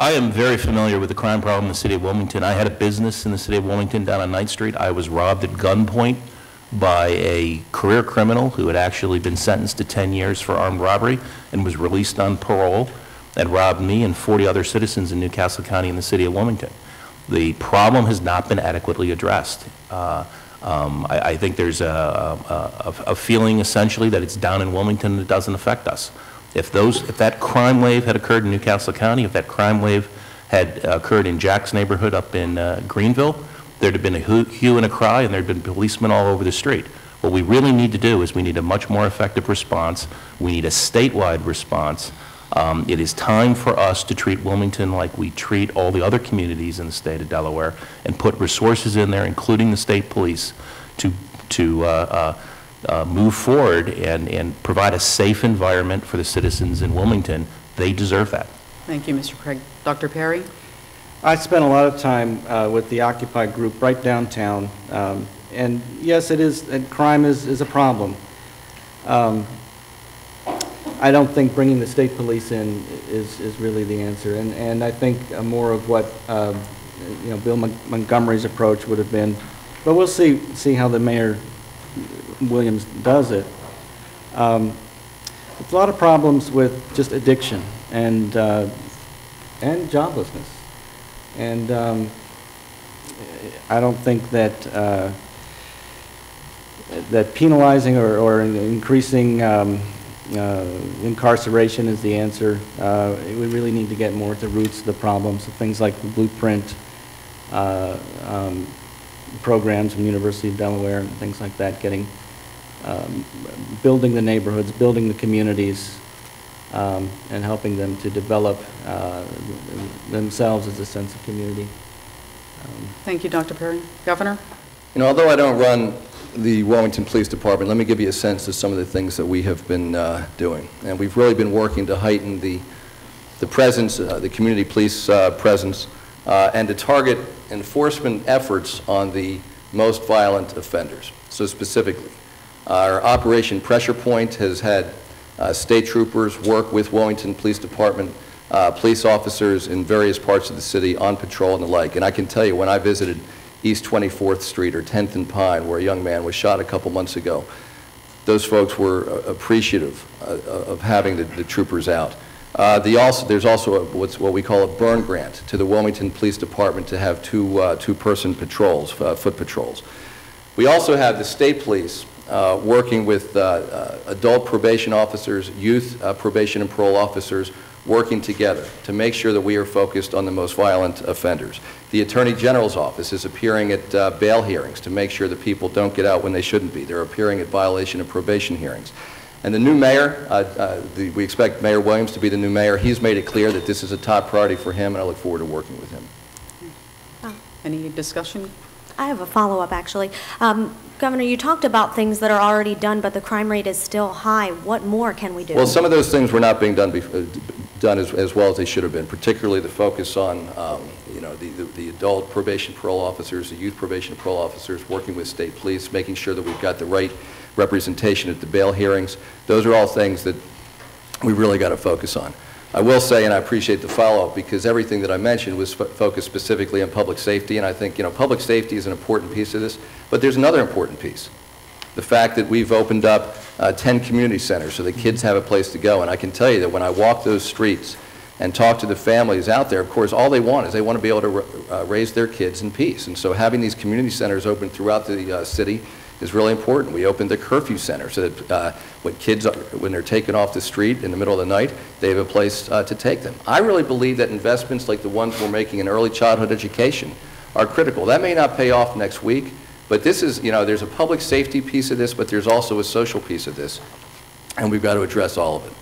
I am very familiar with the crime problem in the city of Wilmington. I had a business in the city of Wilmington down on 9th Street. I was robbed at gunpoint by a career criminal who had actually been sentenced to 10 years for armed robbery and was released on parole, and robbed me and 40 other citizens in Newcastle County in the city of Wilmington. The problem has not been adequately addressed. I think there's a feeling essentially that it's down in Wilmington and it doesn't affect us. If that crime wave had occurred in Newcastle County, if that crime wave had occurred in Jack's neighborhood up in Greenville, there'd have been a hue and a cry, and there'd been policemen all over the street. What we really need to do is we need a much more effective response. We need a statewide response. It is time for us to treat Wilmington like we treat all the other communities in the state of Delaware and put resources in there, including the state police, to move forward and provide a safe environment for the citizens in Wilmington. They deserve that. Thank you, Mr. Craig. Dr. Perry? I spent a lot of time with the Occupy group right downtown, and yes, it is, and crime is a problem. I don't think bringing the state police in is really the answer, and I think more of what Bill Montgomery's approach would have been, but we'll see how the Mayor Williams does it. There's a lot of problems with just addiction and joblessness, and I don't think that that penalizing or increasing incarceration is the answer. We really need to get more at the roots of the problems, so things like the blueprint programs from the University of Delaware and things like that, building the neighborhoods, building the communities, and helping them to develop themselves as a sense of community. Thank you, Dr. Perry. Governor? You know, although I don't run the Wilmington Police Department, let me give you a sense of some of the things that we have been doing. And we've really been working to heighten the presence, the community police presence, and to target enforcement efforts on the most violent offenders. So specifically, our Operation Pressure Point has had state troopers work with Wilmington Police Department, police officers in various parts of the city on patrol and the like. And I can tell you, when I visited East 24th Street or 10th and Pine, where a young man was shot a couple months ago, those folks were appreciative of having the troopers out. There's also what we call a burn grant to the Wilmington Police Department to have two-person patrols, foot patrols. We also have the state police working with adult probation officers, youth probation and parole officers, working together to make sure that we are focused on the most violent offenders. The Attorney General's office is appearing at bail hearings to make sure that people don't get out when they shouldn't be. They're appearing at violation of probation hearings. And the new mayor, we expect Mayor Williams to be the new mayor. He's made it clear that this is a top priority for him, and I look forward to working with him. Any discussion? I have a follow-up, actually. Governor, you talked about things that are already done, but the crime rate is still high. What more can we do? Well, some of those things were not being done as well as they should have been, particularly the focus on the adult probation parole officers, the youth probation parole officers, working with state police, making sure that we've got the right representation at the bail hearings. Those are all things that we really got to focus on. I will say, and I appreciate the follow-up, because everything that I mentioned was focused specifically on public safety, and I think public safety is an important piece of this, but there's another important piece. The fact that we've opened up 10 community centers so that kids have a place to go, and I can tell you that when I walk those streets and talk to the families out there, of course, all they want is they want to be able to raise their kids in peace. And so having these community centers open throughout the city is really important. We opened the curfew center so that when kids, when they're taken off the street in the middle of the night, they have a place to take them. I really believe that investments like the ones we're making in early childhood education are critical. That may not pay off next week, but this is, there's a public safety piece of this, but there's also a social piece of this, and we've got to address all of it.